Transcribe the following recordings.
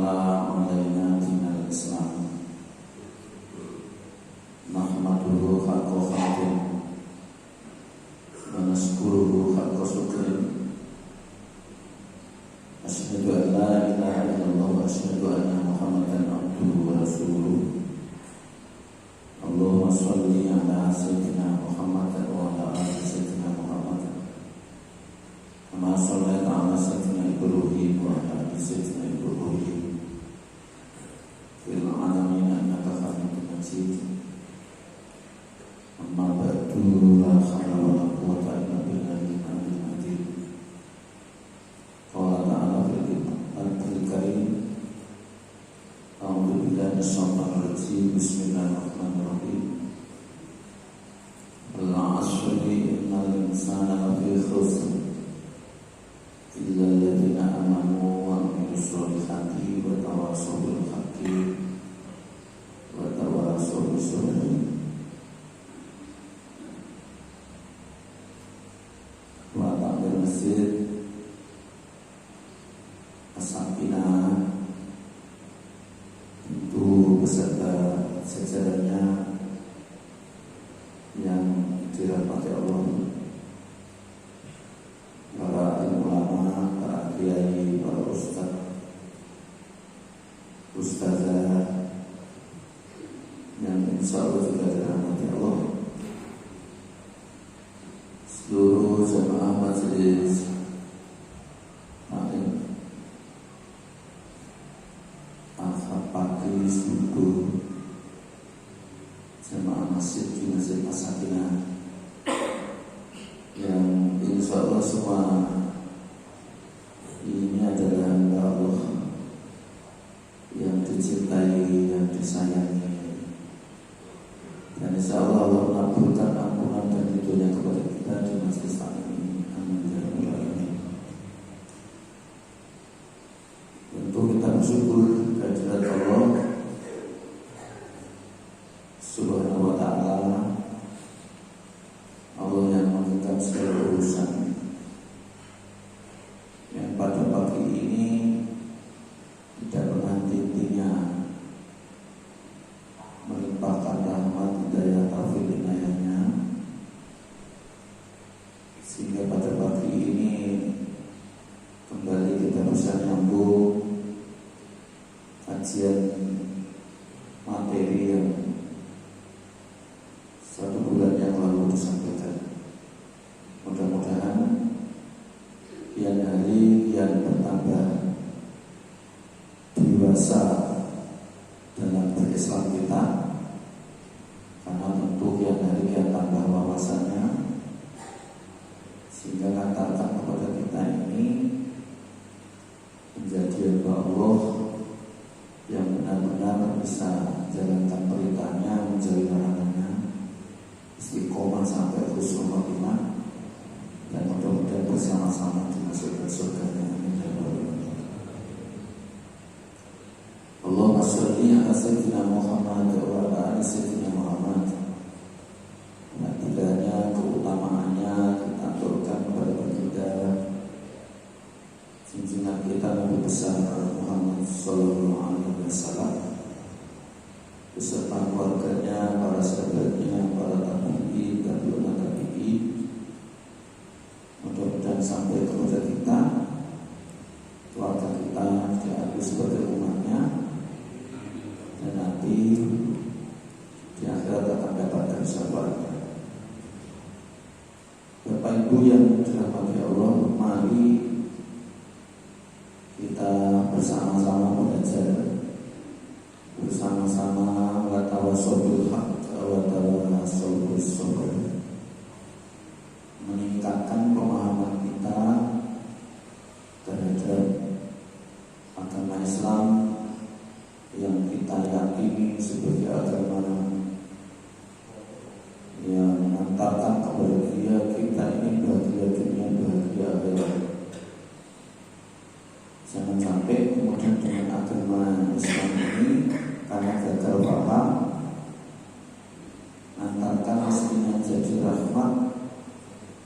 ta'ala alaina dinal Islam nahmaduhu haqqa hamdin wa nashkuruhu haqqa syukrin asyhadu an la ilaha illallah wa asyhadu anna Muhammadan abduhu wa rasuluh. Allahumma sholli ala sayyidina Muhammad wa ala ali sayyidina Muhammad kama shallaita ala sayyidina Ibrahim wa ala ali sayyidina Ibrahim fil alamin innaka Hamidum Majid. Amma ba'du, la haula wa la quwwata illa billahil aliyyil azim. Qala ta'ala fil Qur'anil Karim, a'udzu billahi minasyaitonir rajim. Bismillahirrahmanirrahim. Wal 'ashri innal insana lafi khusr illa alladziina aamanu wa 'amilus sholihati wa tawassaw bil haqqi wa tawassaw bis sabr. Masjid As-Sakinah itu beserta jajarannya yang dirahmati Allah, para ulama, para kiai, para ustazah yang insya Allah juga dirahmati Allah, seluruh jemaah majelis taklim, asal pagi subuh, jemaah masjid di Masjid As-Sakinah yang insya Allah semua ini adalah hamba Allah yang dicintai, yang disayangi, dan insya Allah Allah mengabulkan ampunan dan ridhonya kepada kita di majelis taklim ini. Amin ya rabbal alamin. Tentu kita bersyukur kehadirat Allah Subhanahu wa ta'ala, Allah yang mengikat segala urusan, yang pada pagi ini tidak pernah henti-hentinya melimpahkan rahmat, hidayah, taufik, inayahnya, sehingga pada pagi ini kembali kita bisa nyambung kajian materi yang satu bulan yang lalu disampaikan. Mudah-mudahan kian hari kian bertambah dewasa dalam berislam kita, karena tentu kian hari kian tambah wawasannya, sehingga katakan kepada kita ini menjadi hamba Allah yang benar-benar bisa jalankan perintahnya, menjauhi larangannya, istiqomah sampai husnul khotimah, dan mudah-mudahan bersama-sama dimasukkan surganya. Amin ya rabbal alamin. Allahumma sholli ala sayyidina Muhammad wa ala ali sayyidina Muhammad. Tidaknya keutamaannya kita aturkan kepada baginda junjungan kita Nabi besar Muhammad sallallahu alaihi wasallam beserta keluarganya, para sahabatnya, para tabi'in, tabi'ut tabi'in. Mudah-mudahan sampai kepada kita, keluarga kita diakui sebagai umatnya, dan nanti di akhirat akan mendapatkan syafaatnya. Bapak Ibu yang dirahmati Allah, mari kita bersama-sama belajar, bersama-sama watawassaw bil haqq wa tawassaw bis sabr, meningkatkan pemahaman kita terhadap agama Islam yang kita yakini sebagai agama yang mengantarkan kepada kita ini bahagia dunia, bahagia akhirat. Jangan sampai kemudian dengan agama Islam ini karena gagal paham antarkan aslinya jadi rahmat,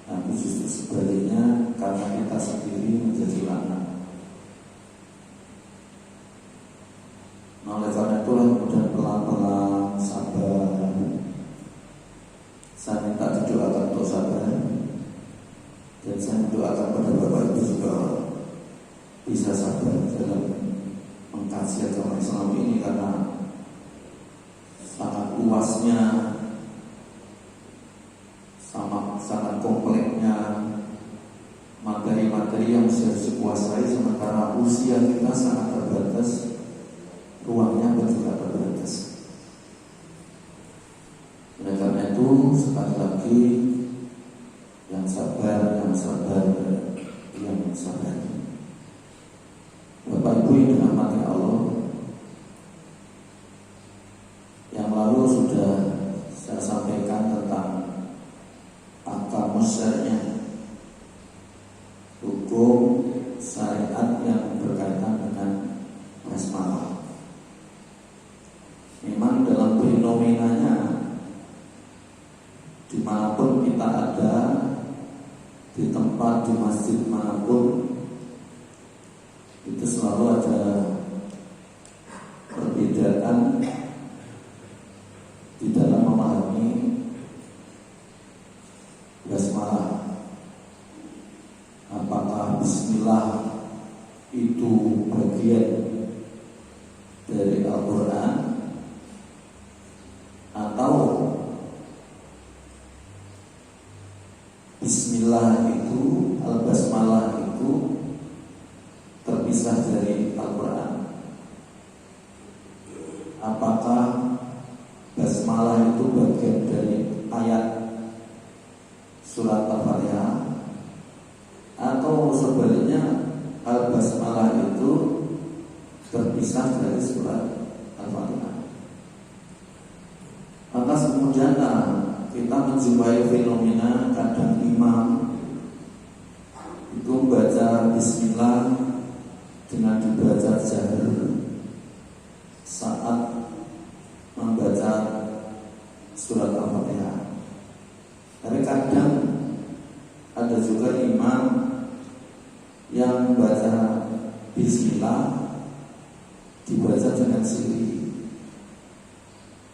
tapi justru sebaliknya karena kita sendiri menjadi laknat. Nah, oleh karena itulah kemudian pelan-pelan sabar. Saya minta didoakan untuk sabar, dan saya mendoakan pada Bapak Ibu juga bisa sabar dalam mengkaji agama Islam ini, karena sangat luasnya, sangat kompleksnya materi-materi yang harus dikuasai, sementara usia kita sangat terbatas, ruangnya juga terbatas. Oleh karena itu, sekali lagi, yang sabar, yang sabar, yang sabar. Bapak Ibu yang dirahmati Allah, yang lalu sudah saya sampaikan tentang ahkamus syariah, hukum syariat yang berkaitan dengan basmalah. Memang dalam fenomenanya, dimanapun kita ada, di tempat, di masjid manapun, itu selalu ada perbedaan di dalam memahami basmalah. Apakah bismillah itu bagian dari Al-Quran, atau bismillah itu, al-basmalah itu terpisah dari Al-Quran? Apakah basmalah itu bagian dari ayat surat Al-Fatihah, atau sebaliknya al-basmalah itu terpisah dari surat Al-Fatihah? Maka kemudian kita menjumpai fenomena kadang imam itu membaca bismillah dengan dibaca jahar saat membaca surat Al-Fatihah. Tapi kadang ada juga imam yang membaca bismillah dibaca dengan sirih,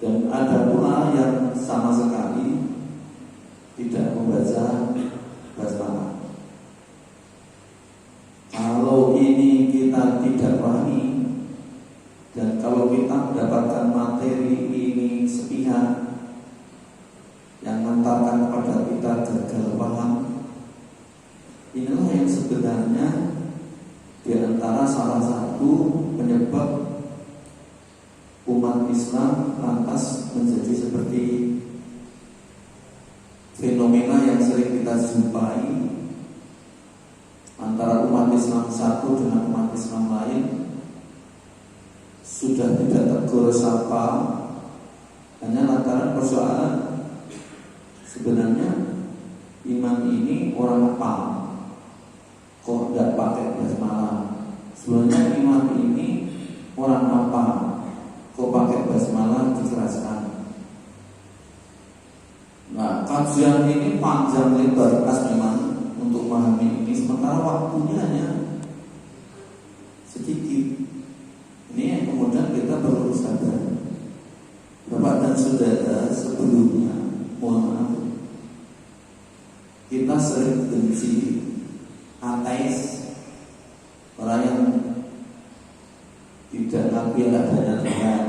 dan ada pula yang sama sekali tidak membaca basmalah. Kalau ini kita tidak pahami, dan kalau kita mendapatkan materi ini sepihak yang mengantarkan kepada kita gagal paham, inilah yang sebenarnya di antara salah satu penyebab umat Islam lantas menjadi seperti fenomena yang sering kita jumpai antara umat Islam satu dengan umat Islam lain. Sudah tidak tegur sapa hanya lantaran persoalan sebenarnya imam ini orang apa kok tidak pakai basmalah, sebenarnya imam ini orang apa kok pakai basmalah, dijelaskan. Nah, kajian ini panjang lebar kas memang untuk memahami ini, sementara waktunya hanya sedikit. Ini yang kemudian kita perlu sadar. Bapak dan saudara, sebelumnya mohon maaf, kita sering benci ateis, orang yang tidak ngakui adanya Tuhan,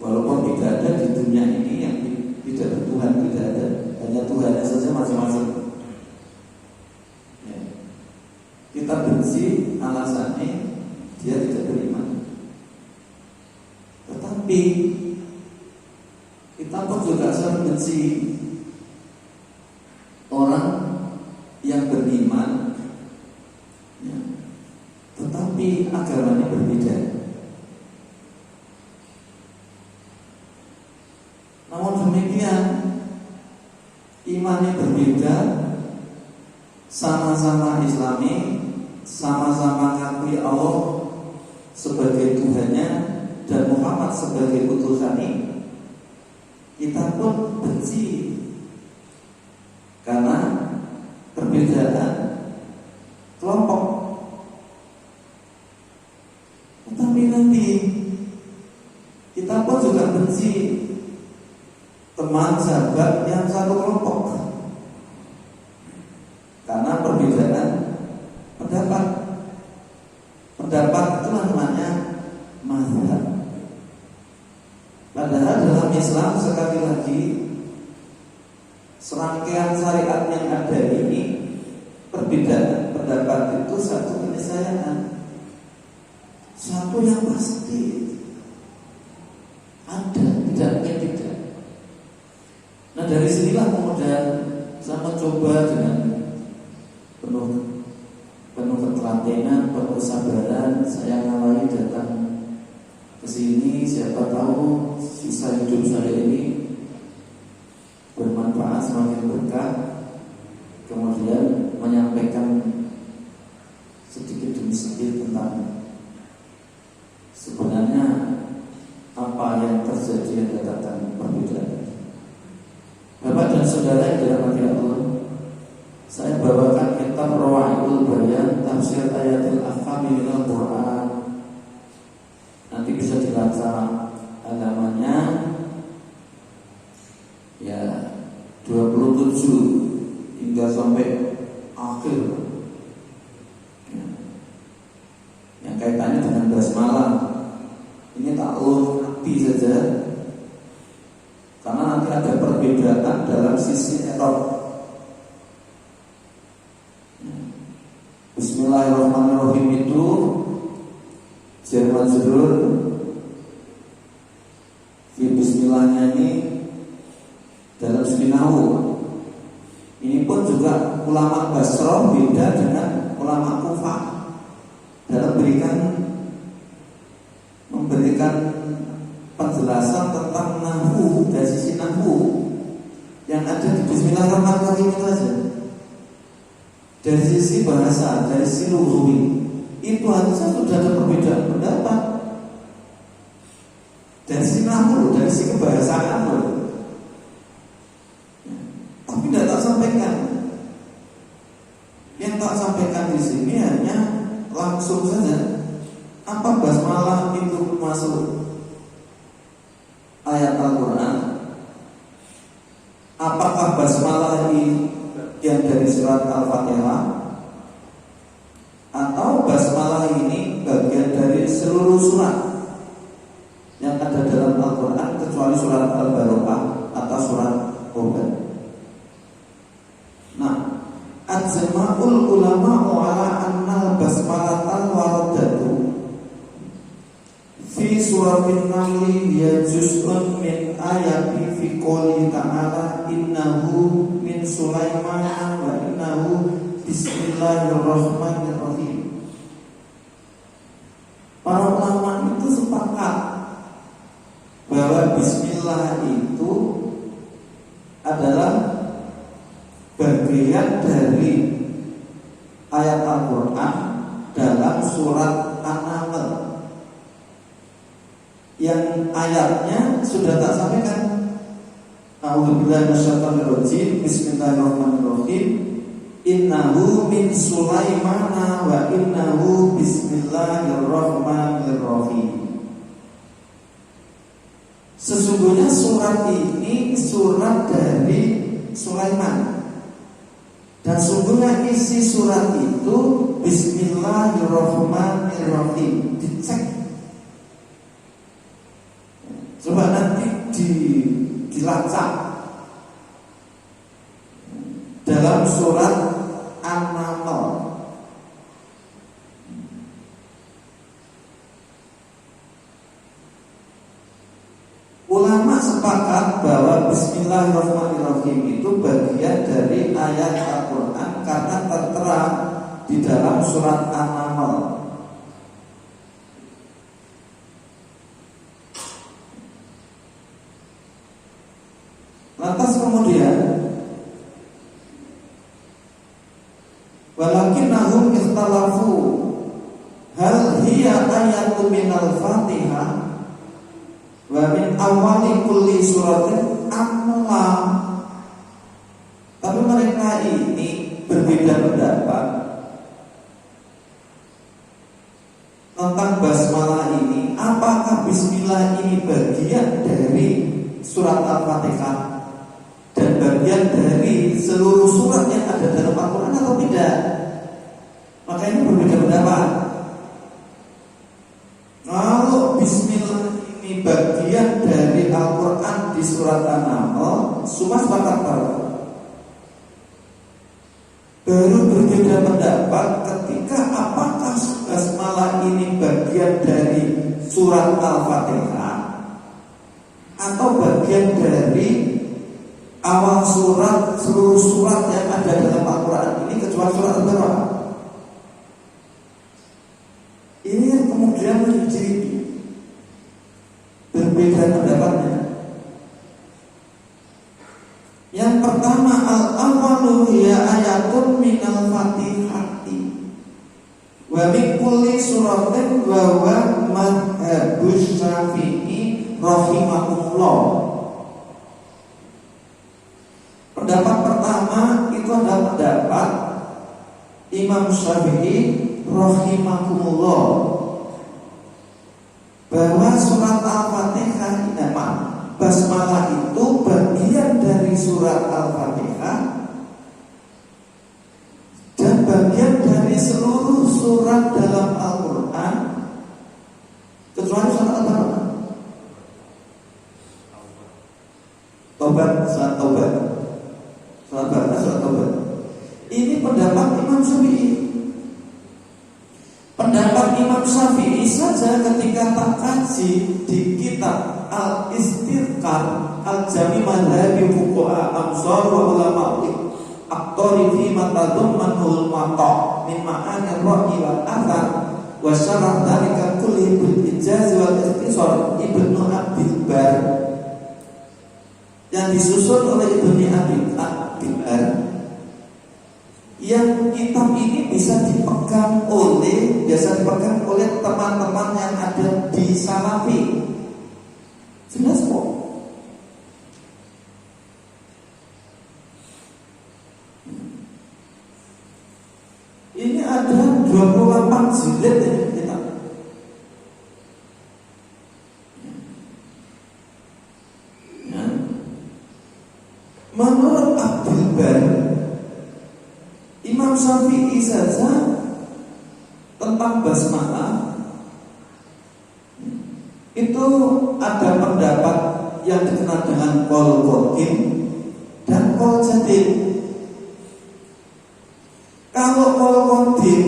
walaupun tidak ada di dunia ini yang tidak bertuhan, tidak ada, hanya Tuhannya saja masing-masing. Ya. Kita benci alasannya dia tidak beriman. Tetapi kita pun juga sering benci orang yang beriman, ya, tetapi agamanya berbeda. Namun demikian, imannya berbeda, sama-sama Islami, sama-sama mengakui Allah sebagai Tuhannya dan Muhammad sebagai utusannya, kita pun benci karena perbedaan kelompok. Tetapi nanti Kita pun juga benci teman sahabat yang satu kelompok karena perbedaan pendapat. Pendapat itu namanya mazhab. Padahal dalam Islam sekali lagi serangkaian syariat yang ada ini, perbedaan pendapat itu satu keniscayaan, satu yang pasti ada, tidaknya tidak. Nah dari sinilah kemudian saya mencoba dengan penuh ketelatenan, penuh kesabaran, saya ngawali datang ke sini. Siapa tahu sisa hidup saya ini bermanfaat, semakin berkah. Kemudian menyampaikan sedikit demi sedikit tentang sebenarnya apa yang terjadi yang dikatakan perbedaan. Bapak dan saudara yang dirahmati Allah, saya bawakan kitab Rawa'iul Bayan Tafsir Ayatil Ahkami minal Quran. Nanti bisa dibaca halamannya ya 27 hingga sampai akhir ya. Yang kaitannya dengan basmalah ini takluk nabi saja, karena nanti ada perbedaan dalam sisi etok. Bismillahirrahmanirrahim itu Jerman Zurul di bismillahnya ini dalam segi nahwu. Ini pun juga ulama Basrah beda dengan ulama Kufah dalam memberikan penjelasan tentang nahwu dari sisi nahwu yang ada di Bismillahirrahmanirrahim itu aja. Dari sisi bahasa, dari sisi lughwi itu harusnya sudah ada perbedaan pendapat. Dari sisi nahwu, dari sisi kebahasaan loh. Tapi tidak tak sampaikan. Yang tak sampaikan di sini hanya langsung saja. Apa basmalah itu masuk ayat Al-Quran? Apakah basmalah ini yang dari surat Al-Fatihah, atau basmalah ini bagian dari seluruh surat yang ada dalam Al-Quran kecuali surat Al-Baqarah atau surat Taubat? Nah, ajma'ul ulama ala annal basmalatal waradatu fi suratin Namli ya juz'un min ayati fi qouli ta'ala innahu min Sulaiman wa innahu bismillahirrahmanirrahim. Para ulama itu sepakat bahwa bismillah itu adalah bagian dari ayat Al-Quran dalam surat An-Naml yang ayatnya sudah tak sampaikan. A'udzubillahi minasyaitonirrajim. Bismillahirrahmanirrahim. Innahu min Sulaiman wa innahu bismillahirrahmanirrahim. Sesungguhnya surat ini surat dari Sulaiman, dan sungguhnya isi surat itu bismillahirrahmanirrahim. Dicek, coba nanti dilacak dalam surat An-Naml. Ulama sepakat bahwa bismillahirrahmanirrahim itu bagian dari ayat Al-Quran karena tertera di dalam surat An-Naml. Lantas kemudian walakinnahum ikhtalafu hal hiya ayatun minal Fatihah wa min awali kulli suratin amla. Tapi mereka ini berbeda pendapat tentang basmalah ini, apakah apakah bismillah ini bagian dari surat Al-Fatihah dan bagian dari seluruh surat yang ada dalam Al-Quran atau tidak? Maka ini berbeda pendapat. Kalau bismillah ini bagian dari Al-Quran di surat An-Nahl, semua sepakat baru berbeda pendapat ketika apakah basmalah ini bagian dari surat Al-Fatihah atau bagian dari awal surat, seluruh surat yang ada dalam Al-Quran ini kecuali surat Al-Baqarah. Ini yang kemudian menjadi berbeda pendapatnya. Yang pertama, al-awwalu hiya ayatun minal fatihati wa min kulli suratin wa wa madhabus Syafi'i rahimahullah. Pendapat pertama itu adalah pendapat Imam Syafi'i rahimahullah bahwa surat Al-Fatihah basmalah itu bagian dari surat Al-Fatihah dan bagian dari seluruh surat dalam Al-Quran kecuali surat Al-Baqarah. Surat Taubat. Ini pendapat Imam Syafi'i. Pendapat Imam Syafi'i saja ketika tak kaji di kitab Al-Istidqar Al-Jami' Madhabi Fuqaha Amsar wa Ulama Aqtari fi matadummanul mata' min ma'anir ra'i wal athar wa syarah dhalika kulli bil ijaz wal ikhtisar Ibnu Abdul Bar yang disusun oleh Ibnu Abdul Bar. Yang kitab ini biasa dipegang oleh teman-teman yang ada di Salafi. Jelas kok. Ini ada 28 jilid ya kitab. Ya. Menurut Abdul Bar, Imam Syafi'i saja tentang basmalah itu ada pendapat yang dikenal dengan qaul qadim dan qaul jadid. Kalau qaul qadim,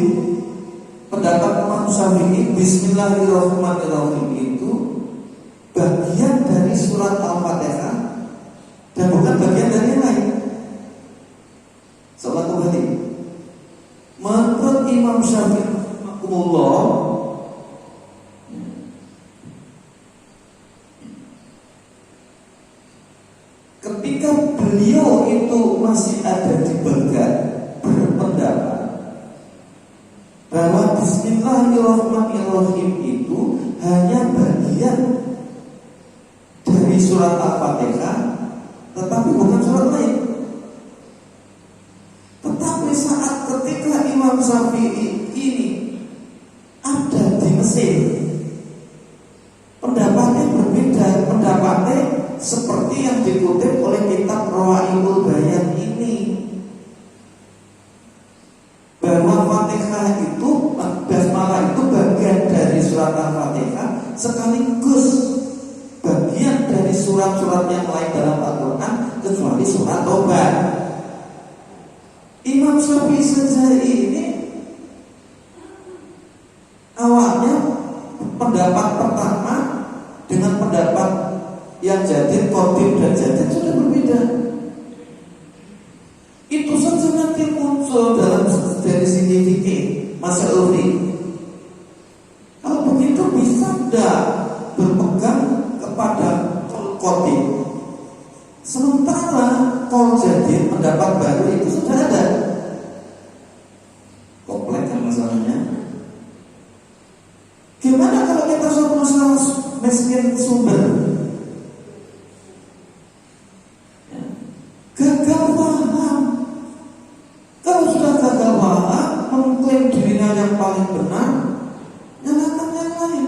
pendapat Imam Syafi'i Bismillahirrahmanirrahim itu bagian dari surat Al-Fatihah dan bukan bagian dari yang lain. Salat qadim. Menurut Imam Syafi'i rahimahullah, ketika beliau itu masih ada di Baghdad, berpendapat bahwa Bismillahirrahmanirrahim itu hanya bagian dari surat Al-Fatihah, tetapi bukan surat lain. Tetapi saat ketika Imam Syafi'i ini ada di Mesir, pendapatnya berbeda. Pendapatnya seperti yang dikutip oleh kitab Rawaimul Bayan ini, bahwa Fatihah itu, basmalah itu bagian dari surat Al-Fatihah sekaligus bagian dari surat-surat yang lain dalam Al-Quran kecuali surat Taubat. Imam Syafi'i saja ini awalnya pendapat pertama dengan pendapat yang jadid, qadim dan jadid sudah berbeda. Itu saja nanti muncul dalam dari sini fikih masalah ini. Kalau begitu bisa tidak berpegang kepada qadim, sementara qaul jadid, pendapat baru itu sudah ada. Kompleks kan masalahnya. Gimana kalau kita suatu masalah miskin sumber? Ya. Gagal paham. Kalau sudah gagal paham, mengklaim dirinya yang paling benar, nyalakan yang lain.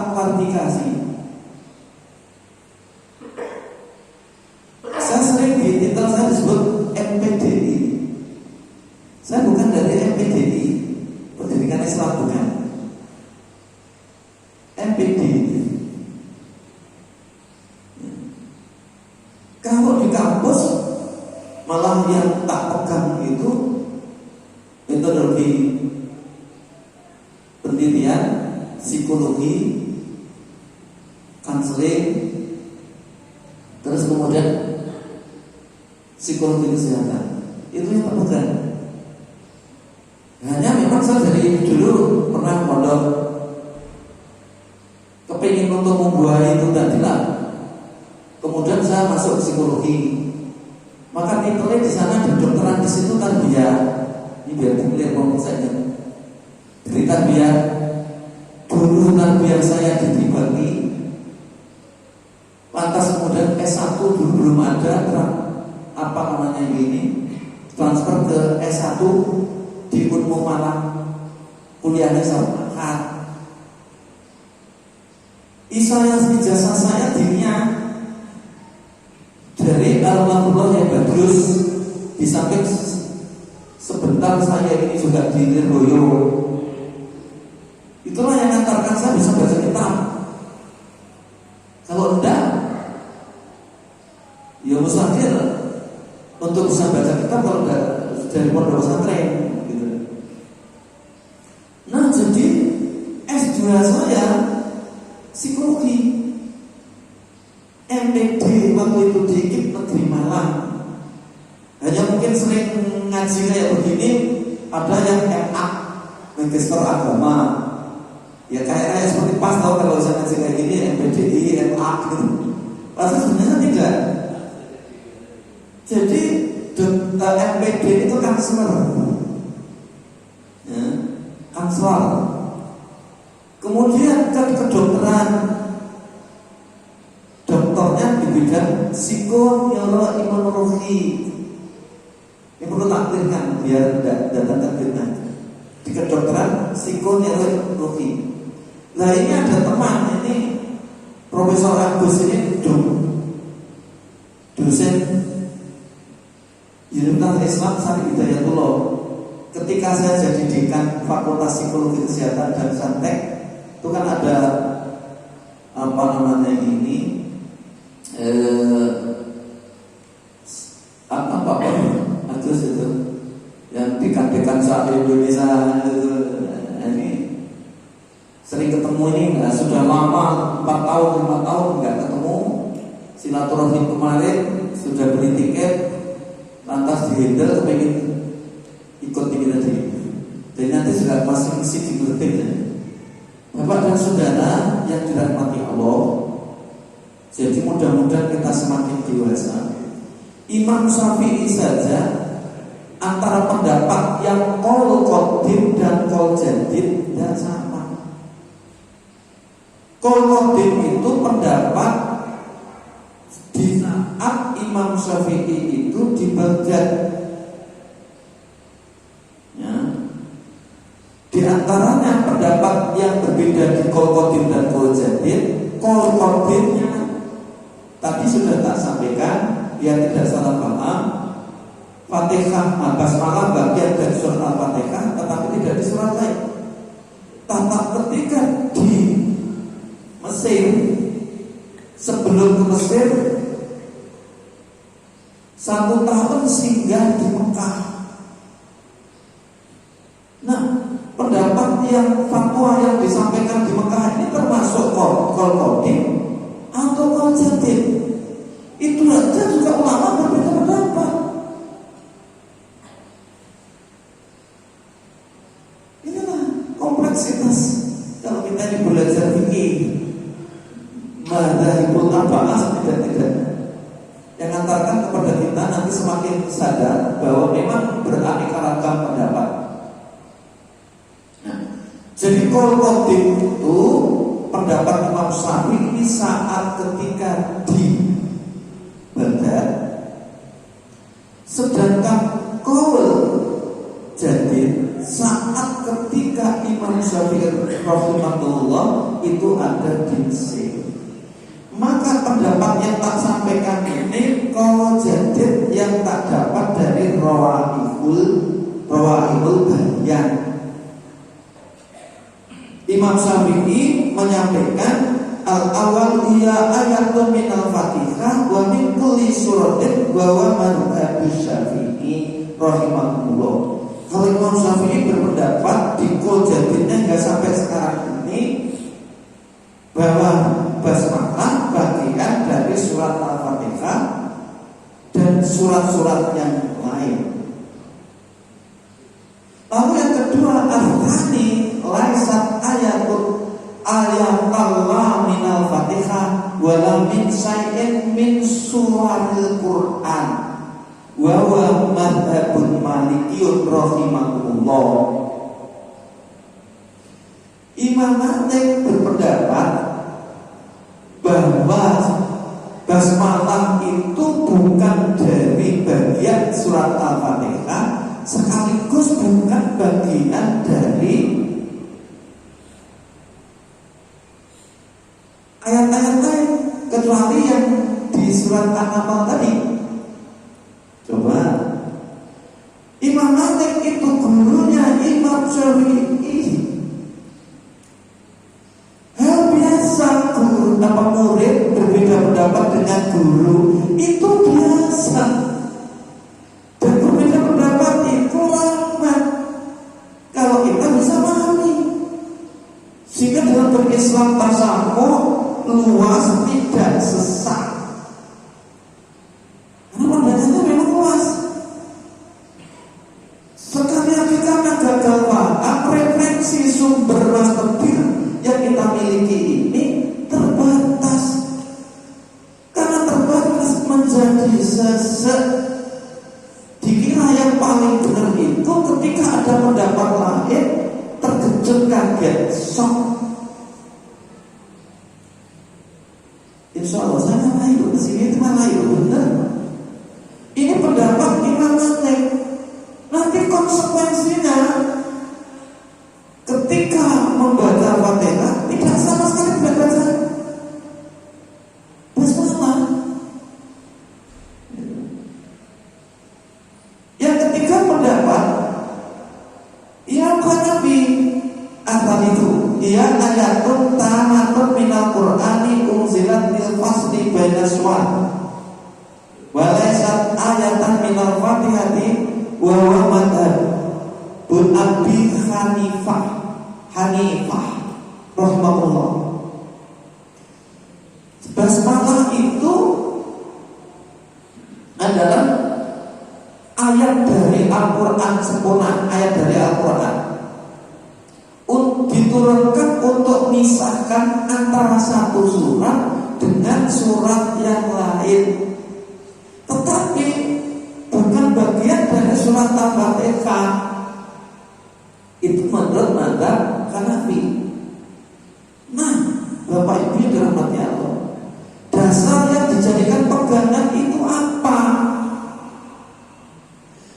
tak klarifikasi. Saya sering di titel saya disebut MPDI. Saya bukan dari MPDI, Pendidikan Islam, bukan. MPDI. Kalau di kampus malah yang tak pegang itu metodologi pendidikan, psikologi, konseling, terus kemudian psikologi kesehatan. Itu yang terpegang. Hanya memang saya dari dulu pernah mondok, kepingin untuk membuahi itu tadilah. Kemudian saya masuk psikologi. Maka titelnya di sana di dokteran di situ tarbiyah. Ini biar dilihat ngomong saya. Dari tarbiyah, dulu tarbiyah saya dibagi. Lantas kemudian S1 dulu belum ada, apa namanya ini, transfer ke S1 di Unmu Malang, kuliahnya sama hak. Ijazah saya dirinya dari almarhum yang Badrus. Di samping sebentar saya ini juga di Lirboyo. Itulah yang mengantarkan saya bisa baca kitab. Kalau enggak, ya mustahil untuk bisa baca kitab kalau enggak dari pondok pesantren gitu. Nah, jadi S2 saya psikologi. MPD waktu itu di IKIP Negeri Malang. Hanya mungkin sering ngaji kayak begini, ada yang MA, Magister Agama. Ya kayak seperti pas tau kalau saya ngaji kayak gini MPDI, MA gitu. Tapi sebenarnya tidak. Jadi MPD itu kanseler, ya, kanseler. Kemudian kan kedokteran, dokternya di bidang psikoneuroimunologi. Ini perlu taklirkan biar tidak datang takdirnya. Di kedokteran psikoneuroimunologi. Nah ini ada teman ini Profesor Agus ini dosen Universitas Islam Sari Hidayatullah. Ketika saya jadi dekan Fakultas Psikologi Kesehatan dan Santek, itu kan ada apa namanya ini apa Agus itu yang dekan-dekan saat Indonesia itu, ini sering ketemu ini sudah lama 4 tahun 5 tahun nggak ketemu. Silaturahmi kemarin sudah beli tiket, lantas dihandle kepengen ikut ini tadi. Jadi nanti sudah masih misi di grup. Bapak dan saudara yang dirahmati Allah, jadi mudah-mudahan kita semakin dewasa. Imam Syafi'i saja antara pendapat yang qaul qadim dan qaul jadid tidak sama. Qaul qadim itu pendapat di saat Imam Syafi'i itu di Baghdad. Ya. Di antaranya pendapat yang berbeda di qaul qadim dan qaul jadid. Qaul qadimnya tadi sudah tak sampaikan, dia tidak salah paham. Fatihah, basmalah bagian dari surat Al-Fatihah, tetapi tidak di surat lain. Tata ketika di Mesir, sebelum ke Mesir 1 tahun singgah di Mekah. Nah, pendapat yang fatwa yang disampaikan di Mekah ini termasuk qaul qadim atau qaul jadid. Itu saja juga ulama berbeda pendapat. Inilah kompleksitas kalau kita ini belajar fikih. Madzhabul arba'ah tidak yang mengantarkan kepada kita nanti semakin sadar bahwa memang beraneka ragam pendapat. Nah, jadi qaul qadim itu pendapat Imam Syafi'i ini saat ketika di Baghdad, sedangkan qaul jadid saat ketika Imam Syafi'i rahimahullah itu ada berdiksi. Maka pendapat yang tak sampaikan ini kalau jadid yang tak dapat dari rawaihul bayan. Imam Syafi'i menyampaikan al-awal hiya ayatun minal fatihah wa min kulli suratin wa wa madhhabu Syafi'i rahimahullah. Kalau Imam Syafi'i berpendapat di kol jadidnya hingga sampai sekarang ini bahwa basmalah bagian dari surat Al-Fatihah dan surat-surat yang lain. Lalu yang kedua, al-thani laisat ayatallah minal Fatihah wala min syai'in min surahil Qur'an wa huwa madhhabun malikiyun rahimahullah. Imam Malik berpendapat bahwa basmalah itu bukan dari bagian surat Al-Fatihah, sekaligus bukan bagian dari ayat-ayat lain kecuali yang di surat An-Nahl tadi. Coba, Imam Malik itu gurunya Imam Syafi'i. Hal biasa guru murid berbeda pendapat dengan guru itu biasa. Dan berbeda pendapat itu rahmat. Kalau kita bisa memahami, sehingga dalam berislam tasawuf luas, tidak sesat. Karena pandangannya memang luas. Sekali lagi karena gagal paham, referensi sumber masterdir yang kita miliki ini terbatas. Karena terbatas menjadi sesat. Dikira yang paling benar itu ketika ada pendapat lain, terkejut, kaget, shock. Insya Allah saya layu kesini itu malah layu benar. Ini pendapat Imam Malik. Nanti konsekuensinya ketika membaca Fatihah tidak sama sekali membaca basmalah. Yang ketiga pendapat yang Nabi asal itu ia ayatun tamatun minal Qur'ani unzilat lil fasli baina suwar walaysat ayatan minal Fatihati wa huwa madhhab bun Abi Hanifah rahimahullah. Basmalah itu adalah ayat dari Al-Quran sempurna, ayat dari Al-Quran diturunkan untuk memisahkan antara satu surat dengan surat yang lain, tetapi bukan bagian dari surat Al-Fatihah. Itu menurut mazhab Hanafi. Nah, Bapak Ibu yang dirahmati Allah, dasar yang dijadikan pegangan itu apa?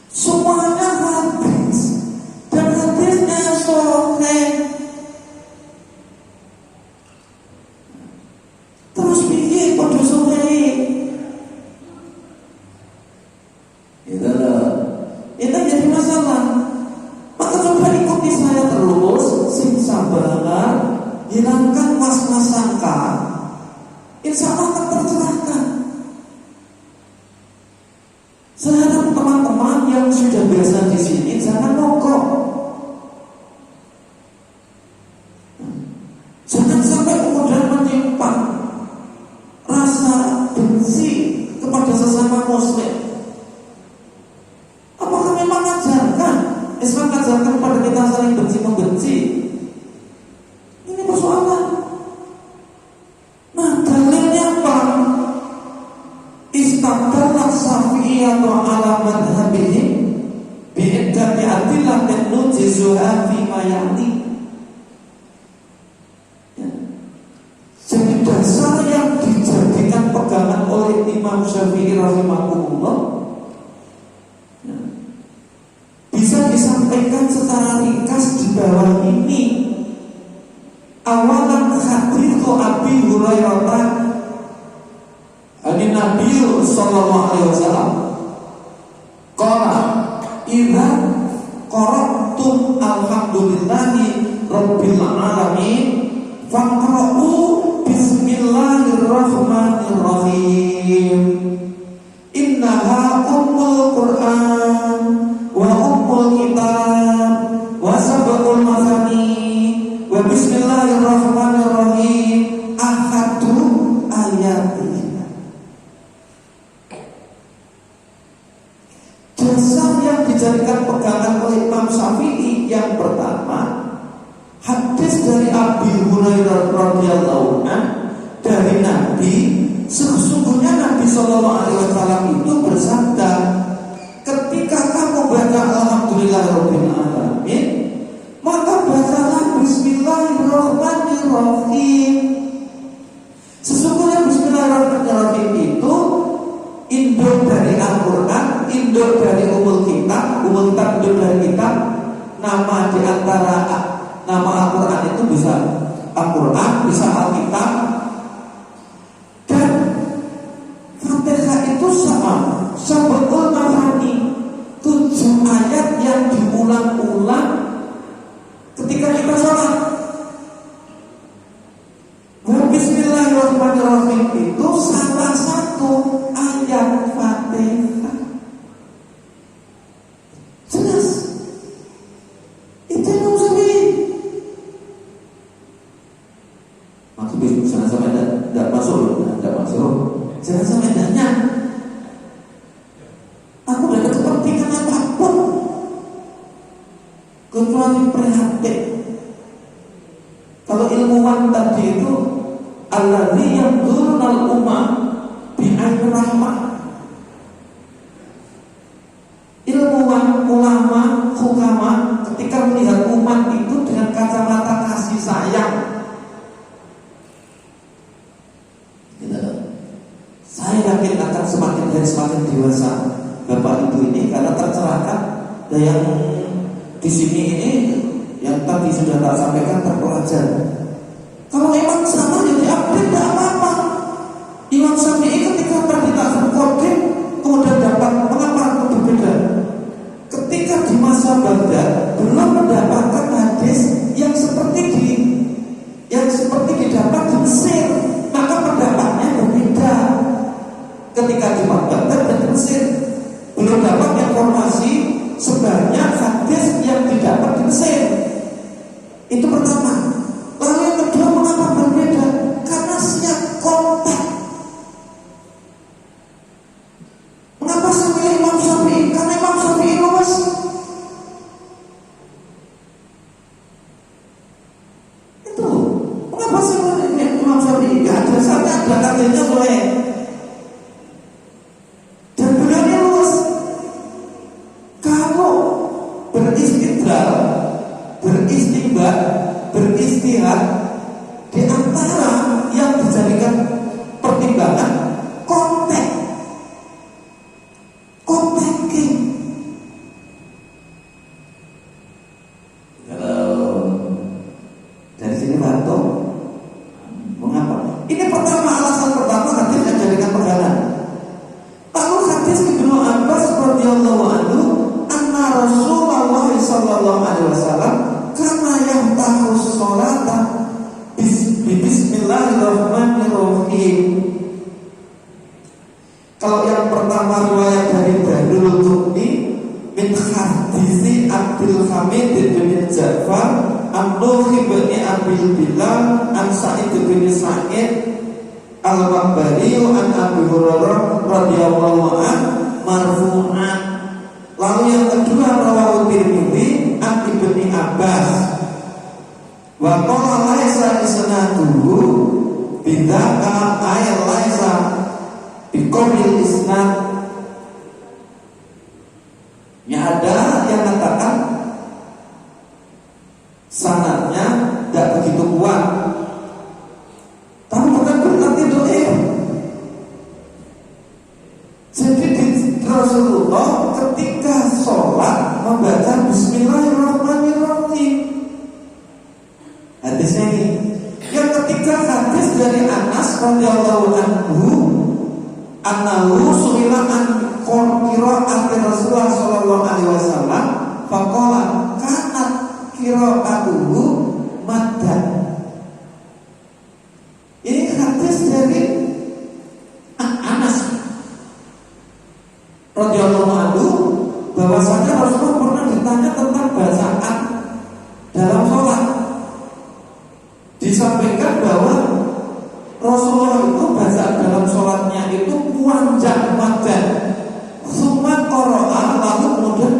Semuanya hadis dan hadisnya sahih. Terus piye padha sahih? Itu jadi masalah. Maka coba ikuti saya terus, sing sabar, hilangkan was-was sangka, insya Allah akan tercerahkan. Saya harap teman-teman yang sudah biasa di sini jangan mogok. Jangan sampai kemudian menyimpan rasa benci kepada sesama muslim. Apakah memang ajarkan Islam ajarkan kepada kita saling benci-membenci? Ini persoalan. Nah, dalilnya apa? Istadallah Syafi'iyah ala madhabihim bi'iddati adillah dan nujizuha fima ya'ni. Jadi dasar yang dijadikan pegangan oleh Imam Syafi'i rahimahullah bisa disampaikan secara ringkas di bawah ini. Awalan hadithu Hurairah Nabi sallallahu alaihi wasallam qala idza qara'tum alhamdulillahi rabbil alamin faqra'u bismillahirrahmanirrahim innaha ummul qur'an wa ummul kitab wa sab'ul masani wa bismillahirrahmanirrahim ahadu ayatin. Dasar yang dijadikan pegangan oleh Imam Syafi'i yang pertama, hadis dari Abi Hurairah radhiyallahu anhu dari Nabi, sesungguhnya Nabi sallallahu alaihi wasallam itu bersabda, ketika kamu baca alhamdulillahirabbil alamin, maka bacalah bismillahirrahmanirrahim. Sesungguhnya bismillahirrahmanirrahim itu induk dari Al-Quran, induk dari Ummul Kitab induk dari kitab. Nama di antara nama Al-Quran itu bisa Al-Quran, bisa Alkitab. Dan Fatihah itu sama Sab'ul Masani, 7 ayat yang diulang-ulang ketika kita sholat. Bismillahirrahmanirrahim itu salah satu ayat Fatihah. Jelas. Itu yang Syafi'i. Maksudnya jangan sampai tidak masuk, jangan sampai tanya. Aku tidak ada kepentingan apapun kecuali prihatin. Kalau ilmuwan tadi itu alladzi yanzurunal ummah bi'ain rahmah. Ilmuwan, ulama, hukama ketika melihat umat itu dengan kacamata kasih sayang. Saya yakin akan semakin hari semakin dewasa Bapak Ibu ini karena tercerahkan. Dan yang di sini ini yang tadi sudah tak sampaikan terpelajar. Kalau memang sama jadi update tidak apa-apa. Imam Syafi'i ketika tadi tak terkodin kemudian dapat mengapa berbeda. Ketika di masa Baghdad belum mendapatkan hadis yang seperti didapat di Mesir, maka pendapatnya berbeda. Ketika di Baghdad dan di Mesir belum dapat informasi sebanyak hadis yang didapat di Mesir. Itu pertama. Lalu yang kedua, mengapa berbeda? Karena siap kontak. Mengapa saya pilih Imam Syafi'i? Karena Imam Syafi'i luas. Itu. Mengapa saya pilih Imam Syafi'i? Ya ada sampai ada katanya boleh. Dan beliau luas. Kalau beristidlal, beristimbat, beristihad di antara yang dijadikan pertimbangan konteking. Kalau dari sini bantu mengapa? Ini pertama, alasan pertama hadis yang dijadikan pegangan. Lalu hadis Ibnu Abbas radhiyallahu anhu anna Rasulullah sallallahu alaihi wasallam karena yang tahu sholatan bismillahirrahmanirrahim. Kalau yang pertama riwayat dari Badrul Tuqni min hadisi Abdul Hamid bin Ja'far an-Nuhi bin Abil Bilal an Sa'id bin Sa'id al-Maqbari an Abi Hurairah radhiyallahu anhu marfu'an. Lalu yang kedua rawahu Tirmidzi an Ibnu Abbas wa qala laisa isnaduhu bidzaka ay laisa biqabil isnad. Ya ada yang mengatakan sanadnya tidak begitu kuat, tapi bukan berarti doa. Jadi Rasulullah ketika sholat membaca Bismillahirrahmanirrahim. Hadisnya ini. Yang ketiga hadis dari Anas radhiyallahu anhu annahu su'ila an qira'ati Rasulullah sallallahu alaihi wasallam faqala kanat qira'atuhu maddan. Ini hadis dari Anas radhiyallahu anhu bahwasanya Rasulullah pernah ditanya tentang bacaan dalam sholat. Disampaikan bahwa Rasulullah itu bacaan dalam sholatnya itu panjang madan. Summa qara'a lalu kemudian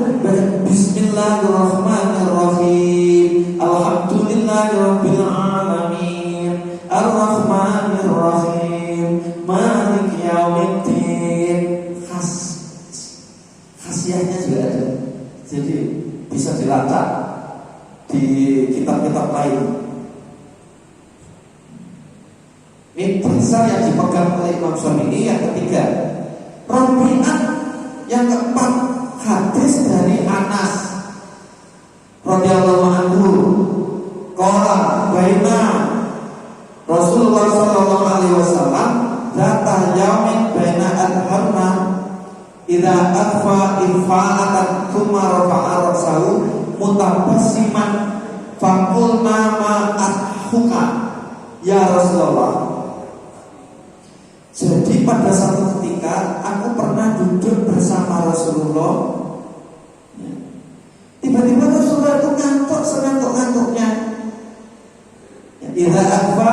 Bismillahirrahmanirrahim. Alhamdulillahirabbil alamin. Arrahmanirrahim. Maliki yaumiddin. Khasiatnya juga ada. Jadi bisa dilacak di kitab-kitab lain. Ini bahasa yang dipegang oleh Imam Syafi'i yang ketiga. Rabi'an yang keempat, hadis dari Anas radhiyallahu anhu. Qala baina Rasulullah sallallahu alaihi wasallam zata yaumin baina adharna idza akhfa infa'atan thumma rafa'a ra'sahu mutabassiman faqulna ma adhuka ya Rasulullah. Jadi pada satu ketika aku pernah duduk bersama Rasulullah. Tiba-tiba Rasulullah itu ngantuk sengantuk-ngantuknya. Idza akhfa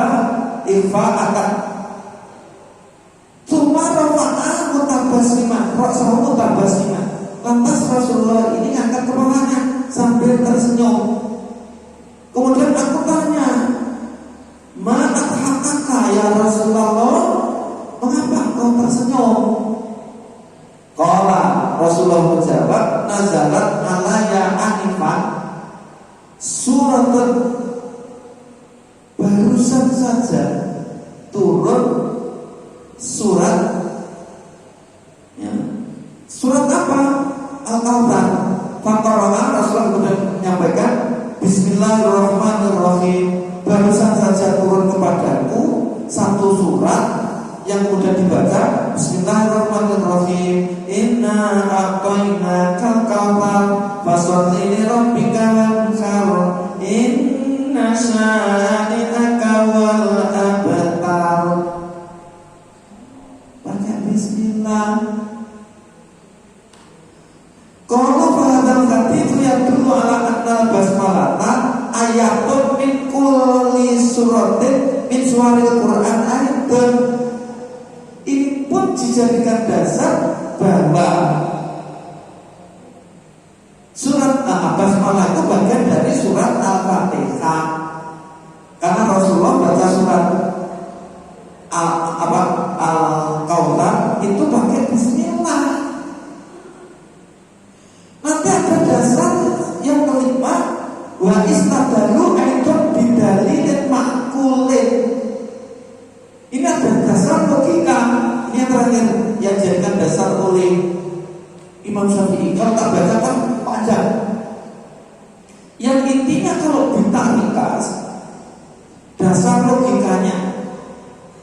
infa'atan thumma rafa'a mutabassiman ra'sahu mutabassiman. Lantas Rasulullah ini angkat kepalanya sambil tersenyum. Kemudian aku tanya, "Ma adhakaka ya Rasulullah? Mengapa kau tersenyum?" Qala Rasulullah menjawab, "Nazalat alaya anifan suratun." Barusan saja turun surat, ya. Surat apa? Al-Kautsar. Faqara'a, Rasulullah kemudian menyampaikan Bismillahirrahmanirrahim. Barusan saja turun kepadaku satu surat yang kemudian dibaca Bismillahirrahmanirrahim. Inna a'tainakal kautsar fasholli li rabbika wanhar. Inna syani'aka wal abtar. Baca Bismillah. Kalau fahadal hadits yadullu ala annal basmalata ayatun min kulli suratin min suwaril Qur'an ayatun. Ini pun dijadikan dasar bahwa surat Basmalah itu bagian dari surat Al-Fatihah. Karena Rasulullah baca surat Al-Kautsar itu pakai Bismillah. Nanti ada dasar yang kelima, wa istadalu aidon bidalilin ma'kulin. Ini ada dasar logika. Ini yang terakhir yang dijadikan dasar oleh Imam Syafi'i. Kalau tak baca kan panjang. Yang intinya kalau ditarikas dasar logikanya,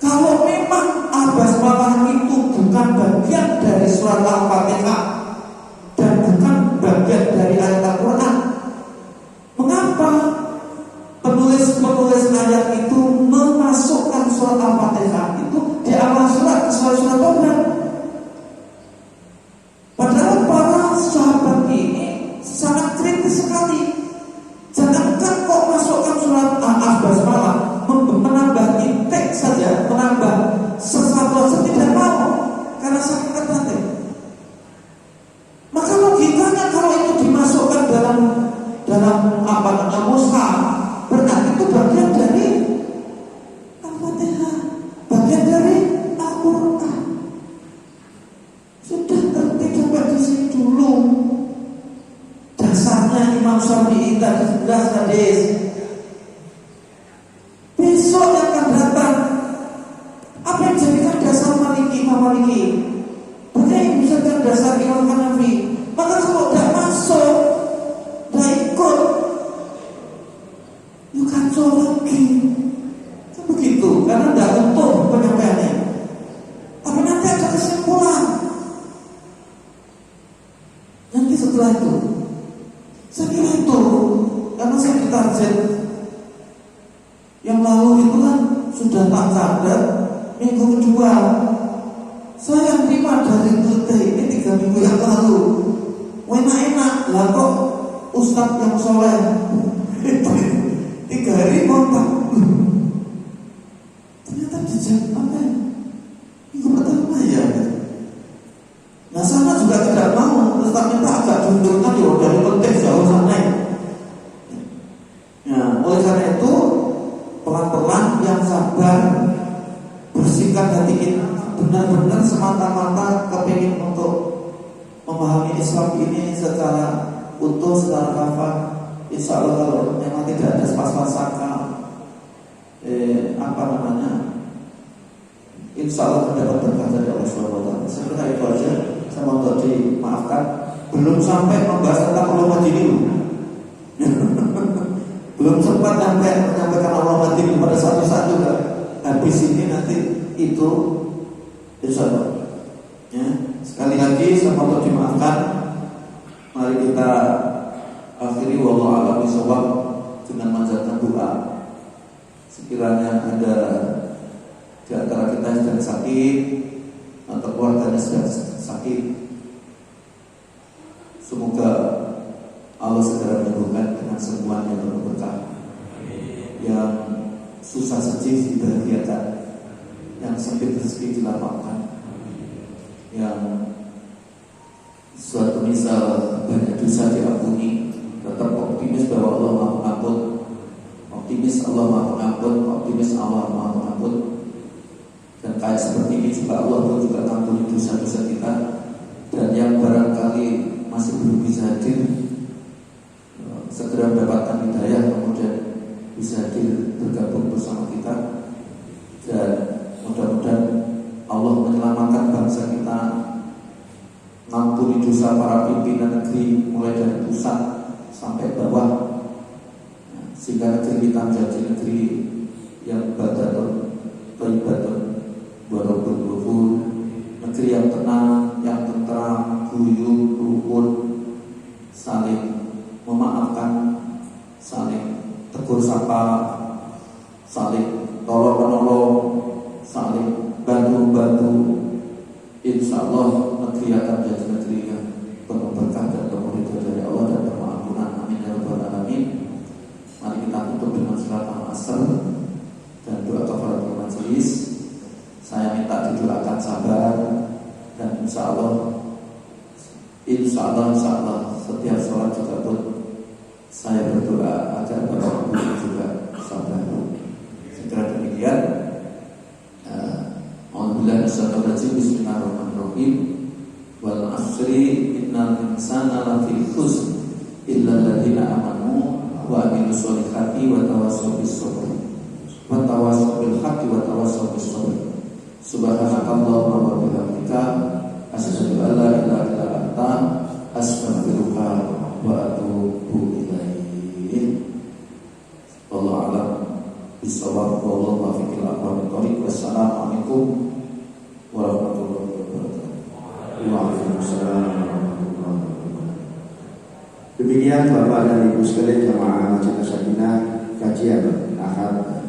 kalau memang Al-Basmalah itu bukan bagian dari surat Al-Fatihah dan bukan bagian dari ayat Al-Quran, mengapa penulis ayat itu memasukkan surat Al-Fatihah itu di awal surat Tobat? Padahal para sahabat ini sangat kritis sekali. Jangankan kok masukkan surat Al-Basmalah, menambah intek saja, menambah sesuatu saja tidak mau karena sakit hati. Maka logikanya kalau itu dimasukkan dalam mushaf, berarti itu bagian dari Al-Fatihah, bagian dari Al-Quran. Sudah ngerti coba di sini dulu. Dasarnya Imam Syafi'i tadi 11 hadis. Besok yang akan datang, apa yang jadikan dasar Imam Maliki? Banyak yang bisa jadi dasar Imam Hanafi. Maka kalau tidak masuk, tidak ikut, yuk kacau lagi. Kan begitu, karena tidak utuh penyampaian. minggu kedua saya terima dari Tute ini 3 minggu yang lalu. Enak-enak lah kok Ustadz yang soleh 3 hari kontak. Ternyata dijawab apa ya? Minggu pertama ya. Nah sama juga tidak mau, tetap minta agak jundurkan ya dari penting jauh sana ya. Nah oleh karena itu pelan-pelan yang sabar, bersihkan hati kita benar-benar semata-mata kepingin untuk memahami Islam ini secara utuh, secara kafah. Insya Allah kalau memang tidak ada pas-pasaka insya Allah mendapat berkah dari Allah SWT. Saya kira itu aja. Saya mau dimaafkan belum sampai membahas tentang ulama dini. Belum sempat sampai menyampaikan ulama dini pada satu juga. Habis ini nanti itu insya Allah ya. Sekali lagi saya mau dimaafkan. Mari kita akhiri wallahu a'lam bishawab dengan manjatkan doa. Sekiranya ada di antara kita yang sedang sakit atau keluarganya sedang sakit, semoga Allah segera menyembuhkan dengan sembuhan yang berkah. Yang susah sedih dibahagiakan, yang sempit rezeki dilapangkan, yang suatu misal banyak dosa diampuni, tetap optimis bahwa Allah Maha Pengampun, optimis Allah Maha Pengampun, optimis Allah Maha Pengampun. Dan kayak seperti ini juga Allah pun juga mengampuni dosa-dosa kita. Dan yang barangkali masih belum bisa hadir, segera mendapatkan hidayah, kemudian bisa hadir bergabung bersama kita. Dan mudah-mudahan Allah menyelamatkan bangsa kita, mengampuni dosa para pimpinan negeri mulai dari pusat sampai bawah, sehingga negeri kita menjadi negeri yang badatun, thayyibatun, warabul ghafur, negeri yang tenang, yang tentram, guyup, rukun, saling memaafkan, saling tegur sapa, saling tolong menolong, saling bantu-bantu. Insya Allah negeri akan menjadi negeri yang penuh berkah dan penuh ridho dari Allah dan pengampunan. Amin ya rabbal alamin. Mari kita tutup dengan surat Al-Asr dan doa kafaratul majelis. Saya minta didoakan sabar dan insya Allah setiap sholat juga pun saya berdoa agar Bapak Ibu juga sabar. Segera demikian. Bismillahirrahmanirrahim. Wal asri innal insana lafi khusr illa alladziina amanu wa amilus solihati wa tawassaw bis sabr wa tawassaw bil haqqi wa tawassaw bis sabr. Subhanakallahumma wa bihamdika asyhadu an la ilaha illa anta astaghfiruka wa atubu ilaik. Wallahu a'lam bishawab. Wallahu muwaffiq ila aqwamit thoriq. Wassalamualaikum warahmatullahi wabarakatuh. Waalaikumsalam warahmatullahi wabarakatuh. Demikian Bapak dan Ibu sekalian jamaah Masjid Sakinah kajian Ahad